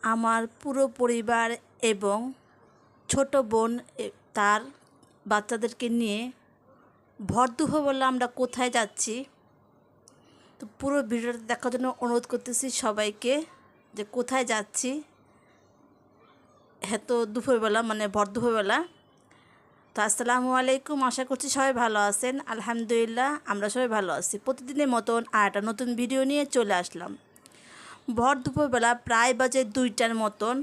আমার পুরো পরিবার এবং ছোট বোন তার বাচ্চাদেরকে নিয়ে ভর দুপুরবেলা আমরা কোথায় যাচ্ছি। তো পুরো ভিডিওটা দেখার জন্য অনুরোধ করতেছি সবাইকে যে কোথায় যাচ্ছি। হ্যাঁ, তো দুপুরবেলা মানে ভর দুপুরবেলা। তো আসসালামু আলাইকুম, আশা করছি সবাই ভালো আছেন। আলহামদুলিল্লাহ আমরা সবাই ভালো আছি। প্রতিদিনের মতন আর একটা নতুন ভিডিও নিয়ে চলে আসলাম। ভর দুপুরবেলা প্রায় বাজে 2টার মতন।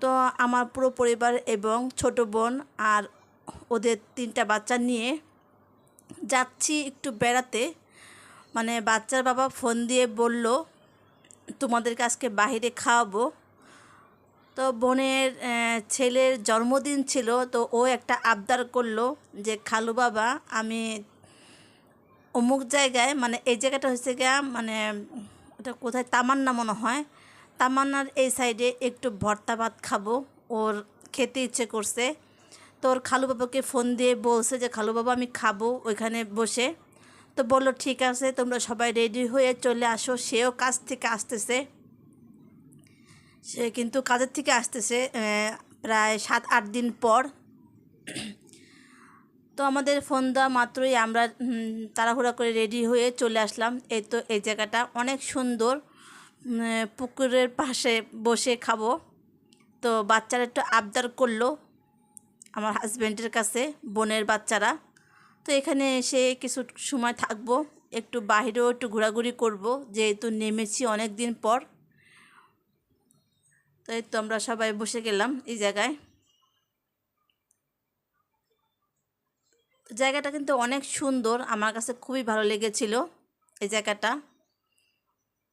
তো আমার পুরো পরিবার এবং ছোট বোন আর ওদের 3টা বাচ্চা নিয়ে যাচ্ছি একটু বেড়াতে। মানে বাচ্চার বাবা ফোন দিয়ে বলল তোমাদেরকে আজকে বাইরে খাওয়াবো। তো বোনের ছেলের জন্মদিন ছিল, তো ও একটা আবদার করলো যে খালু বাবা আমি অমুক জায়গায়, মানে এই জায়গাটা হচ্ছে গিয়া মানে ওটা কোথায় তামান্না মনে হয়, তামান্নার এই সাইডে একটু ভর্তা ভাত খাবো, ওর খেতে ইচ্ছে করছে। তো ওর খালু বাবাকে ফোন দিয়ে বলছে যে খালু বাবা আমি খাবো ওইখানে বসে। তো বললো ঠিক আছে তোমরা সবাই রেডি হয়ে চলে আসো। সেও কাজ থেকে আসতেছে, সে কিন্তু কাজের থেকে আসতেছে প্রায় 7-8 দিন পর। তো আমাদের ফোন দেওয়া মাত্রই আমরা তাড়াহুড়া করে রেডি হয়ে চলে আসলাম। এই তো এই জায়গাটা অনেক সুন্দর, পুকুরের পাশে বসে খাবো। তো বাচ্চারা একটু আবদার করলো আমার হাজব্যান্ডের কাছে, বোনের বাচ্চারা। তো এখানে এসে কিছু সময় থাকবো, একটু বাইরেও একটু ঘোরাঘুরি করব, যেহেতু নেমেছি অনেক দিন পর। তো এই তো আমরা সবাই বসে গেলাম এই জায়গায়। জায়গাটা কিন্তু অনেক সুন্দর, আমার কাছে খুবই ভালো লেগেছিল এই জায়গাটা।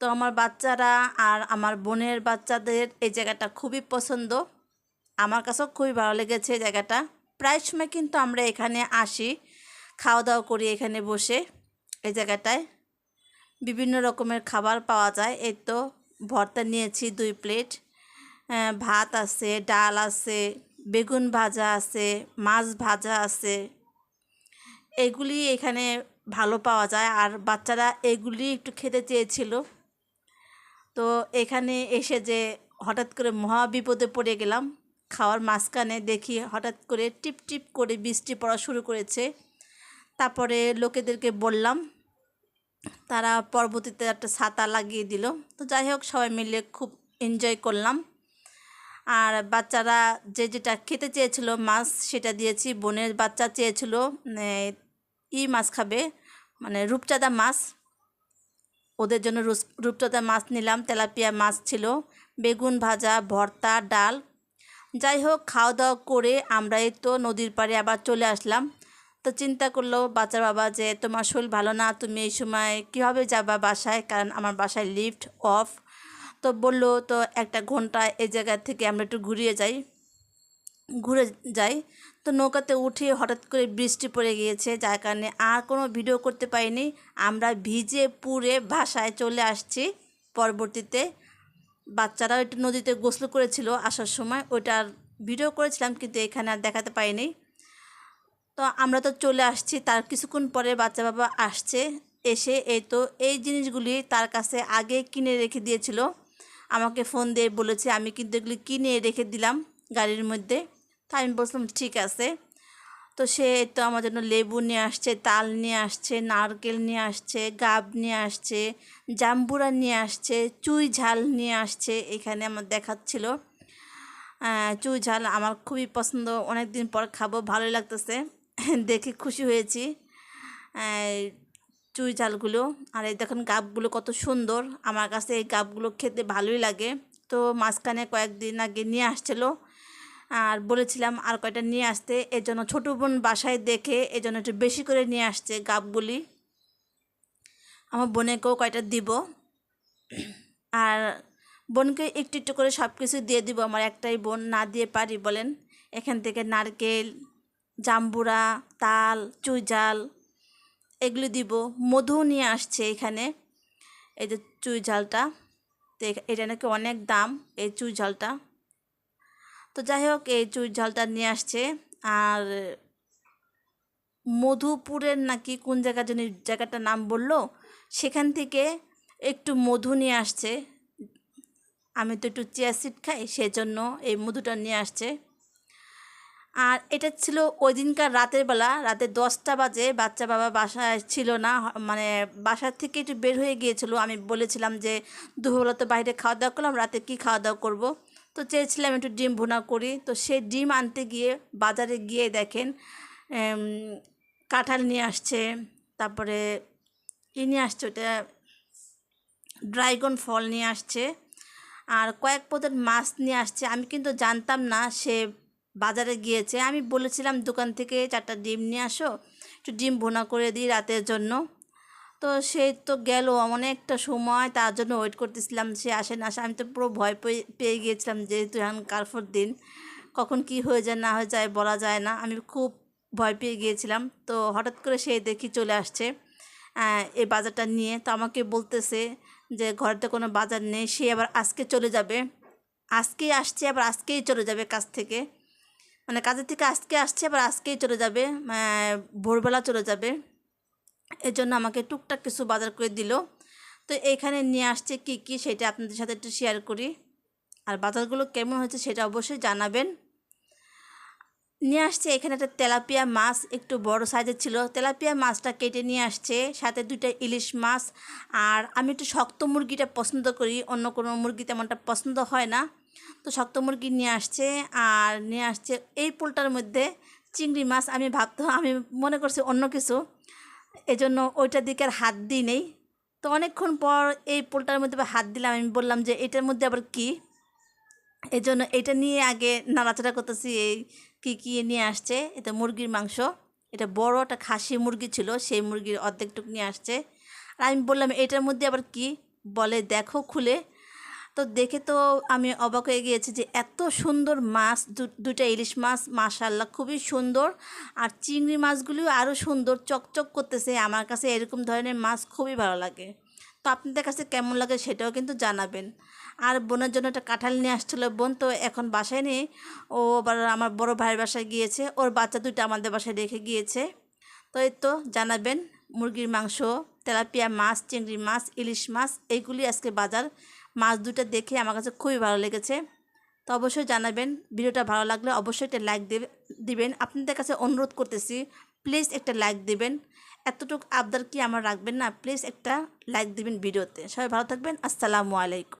তো আমার বাচ্চারা আর আমার বোনের বাচ্চাদের এই জায়গাটা খুবই পছন্দ, আমার কাছেও খুবই ভালো লেগেছে এই জায়গাটা। প্রায় সময় কিন্তু আমরা এখানে আসি, খাওয়া দাওয়া করি এখানে বসে। এই জায়গাটায় বিভিন্ন রকমের খাবার পাওয়া যায়। এই তো ভর্তা নিয়েছি 2 প্লেট, ভাত আছে, ডাল আছে, বেগুন ভাজা আছে, মাছ ভাজা আছে। এগুলি এখানে ভালো পাওয়া যায়, আর বাচ্চারা এগুলি একটু খেতে চেয়েছিল। তো এখানে এসে যে হঠাৎ করে মহা বিপদে পড়ে গেলাম। খাওয়ার মাঝখানে দেখি হঠাৎ করে টিপ টিপ করে বৃষ্টি পড়া শুরু করেছে। তারপরে লোকেদেরকে বললাম, তারা পরবর্তীতে একটা ছাতা লাগিয়ে দিল। তো যাই হোক সবাই মিলে খুব এনজয় করলাম। আর বাচ্চারা যে যেটা খেতে চেয়েছিল মাছ, সেটা দিয়েছি। বোনের বাচ্চা চেয়েছিল মাছ খাবে, মানে রূপচাঁদা মাছ। ওদের জন্য রূপচাঁদা মাছ নিলাম, তেলাপিয়া মাছ ছিল, বেগুন ভাজা, ভর্তা, ডাল। যাই হোক খাওয়া দাওয়া করে আমরা এই তো নদীর পাড়ে আবার চলে আসলাম। তো চিন্তা করলো বাচ্চার বাবা যে তোমার শরীর ভালো না, তুমি এই সময় কীভাবে যাবা বাসায়, কারণ আমার বাসায় লিফট অফ। তো বললো তো 1 ঘন্টা এই জায়গা থেকে আমরা একটু ঘুরে যাই। তো নৌকাতে উঠে হঠাৎ করে বৃষ্টি পড়ে গিয়েছে, যার কারণে আর কোনো ভিডিও করতে পারিনি। আমরা ভিজে পুড়ে বাসায় চলে আসছি। পরবর্তীতে বাচ্চারাও একটু নদীতে গোসল করেছিল আসার সময়, ওইটার ভিডিও করেছিলাম কিন্তু এখানে আর দেখাতে পারিনি। তো আমরা তো চলে আসছি, তার কিছুক্ষণ পরে বাচ্চা বাবা আসছে। এসে এই তো এই জিনিসগুলি তার কাছে আগে কিনে রেখে দিয়েছিল, আমাকে ফোন দিয়ে বলেছে আমি কিন্তু এগুলি কিনে রেখে দিলাম গাড়ির মধ্যে। তাই আমি বললাম ঠিক আছে। তো সে তো আমার জন্য লেবু নিয়ে আসছে, তাল নিয়ে আসছে, নারকেল নিয়ে আসছে, গাব নিয়ে আসছে, জাম্বুরা নিয়ে আসছে, চুই ঝাল নিয়ে আসছে। এখানে আমার দেখাচ্ছিল চুই ঝাল, আমার খুবই পছন্দ, অনেক দিন পর খাবো, ভালোই লাগতেছে। দেখে খুশি হয়েছি চুই ঝালগুলো। আর এই দেখুন গাবগুলো কত সুন্দর, আমার কাছে এই গাবগুলো খেতে ভালোই লাগে। তো মাঝখানে কয়েকদিন আগে নিয়ে আসছিলো, আর বলেছিলাম আর কয়টা নিয়ে আসতে, এজন্য ছোটো বোন বাসায় দেখে এজন্য একটু বেশি করে নিয়ে আসছে গাবগুলি। আমার বোনেকেও কয়টা দিব, আর বোনকে একটু একটু করে সব কিছু দিয়ে দিব। আমার একটাই বোন, না দিয়ে পারি বলেন। এখান থেকে নারকেল, জাম্বুরা, তাল, চুই ঝাল এগুলি দিব। মধু নিয়ে আসছে এখানে, এই যে চুই ঝালটা। তো এটা নাকি অনেক দাম এই চুই ঝালটা। তো যাই হোক এই চুই ঝালটা নিয়ে আসছে। আর মধুপুরের নাকি কোন জায়গা যেন জায়গাটার নাম বললো, সেখান থেকে একটু মধু নিয়ে আসছে। আমি তো একটু চিয়া সিড খাই, সেজন্য এই মধুটা নিয়ে আসছে। আর এটা ছিল ওই দিনকার রাতের বেলা, রাতে 10টা বাজে। বাচ্চা বাবা বাসায় ছিল না, মানে বাসার থেকে একটু বের হয়ে গিয়েছিল। আমি বলেছিলাম যে দুপুরবেলা তো বাইরে খাওয়া দাওয়া করলাম, রাতে কি খাওয়া দাওয়া করব। তো চেয়েছিলাম একটু ডিম ভুনা করি। তো সেই ডিম আনতে গিয়ে বাজারে গিয়ে দেখেন কাঁঠাল নিয়ে আসছে, তারপরে নিয়ে আসছে ওটা ড্রাগন ফল নিয়ে আসছে, আর কয়েক পদের মাছ নিয়ে আসছে। আমি কিন্তু জানতাম না সে বাজারে গিয়েছে। আমি বলেছিলাম দোকান থেকে 4টা ডিম নিয়ে আসো, একটু ডিম ভুনা করে দিই রাতের জন্য। তো সে তো গেল, অনেকটা সময় তার জন্য ওয়েট করতেছিলাম, সে আসে না আসে। আমি তো পুরো ভয় পেয়ে গিয়েছিলাম, যেহেতু এখন কারফোর দিন, কখন কি হয়ে যায় না হয়ে যায় বলা যায় না। আমি খুব ভয় পেয়ে গিয়েছিলাম। তো হঠাৎ করে সে দেখি চলে আসছে এই বাজারটা নিয়ে। তো আমাকে বলতেছে যে ঘরেতে কোনো বাজার নেই, সে আবার আজকে চলে যাবে। আজকেই আসছে আবার আজকেই চলে যাবে কাজ থেকে, মানে কাজের থেকে আজকে আসছে আবার আজকেই চলে যাবে, ভোরবেলা চলে যাবে। এর জন্য আমাকে টুকটাক কিছু বাজার করে দিল। তো এইখানে নিয়ে আসছে কি কি সেটা আপনাদের সাথে একটু শেয়ার করি। আর বাজারগুলো কেমন হয়েছে সেটা অবশ্যই জানাবেন। নিয়ে আসছে এখানে একটা তেলাপিয়া মাছ, একটু বড় সাইজের ছিল। তেলাপিয়া মাছটা কেটে নিয়ে আসছে, সাথে 2টা ইলিশ মাছ। আর আমি একটু শক্ত মুরগিটা পছন্দ করি, অন্য কোনো মুরগি তেমনটা পছন্দ হয় না। তো শক্ত মুরগি নিয়ে আসছে। আর নিয়ে আসছে এই পোলটার মধ্যে চিংড়ি মাছ। আমি মনে করছি অন্য কিছু, এজন্য ওইটার দিকে আর হাত দিই নেই। তো অনেকক্ষণ পর এই পোলটার মধ্যে আবার হাত দিলাম। আমি বললাম যে এটার মধ্যে আবার কি, এই জন্য এটা নিয়ে আগে নাড়াচাড়া করতেছি। এই কী নিয়ে আসছে, এটা মুরগির মাংস। এটা বড় একটা খাসি মুরগি ছিল, সেই মুরগির অর্ধেকটুকু নিয়ে আসছে। আর আমি বললাম এটার মধ্যে আবার কি, বলে দেখো খুলে। তো দেখে তো আমি অবাক হয়ে গিয়েছি যে এত সুন্দর মাছ, 2টা ইলিশ মাছ, মাশাআল্লাহ খুবই সুন্দর। আর চিংড়ি মাছগুলিও আরও সুন্দর, চকচক করতেছে। আমার কাছে এরকম ধরনের মাছ খুবই ভালো লাগে। তো আপনাদের কাছে কেমন লাগে সেটাও কিন্তু জানাবেন। আর বোনের জন্য একটা কাঁঠাল নিয়ে আসছিলো বোন, তো এখন বাসায় নেই, ও আবার আমার বড় ভাইয়ের বাসায় গিয়েছে, ওর বাচ্চা 2টা আমাদের বাসায় রেখে গিয়েছে। তো এই তো জানাবেন, মুরগির মাংস, তেলাপিয়া মাছ, চিংড়ি মাছ, ইলিশ মাছ, এইগুলি আজকে বাজার। মাছ 2টা দেখে আমার কাছে খুবই ভালো লেগেছে। তো অবশ্যই জানাবেন, ভিডিওটা ভালো লাগলে অবশ্যই একটা লাইক দিবেন। আপনাদের কাছে অনুরোধ করতেছি, প্লিজ একটা লাইক দিবেন। এতটুকু আবদার কি আমার রাখবেন না? প্লিজ একটা লাইক দিবেন ভিডিওতে। সবাই ভালো থাকবেন। আসসালামু আলাইকুম।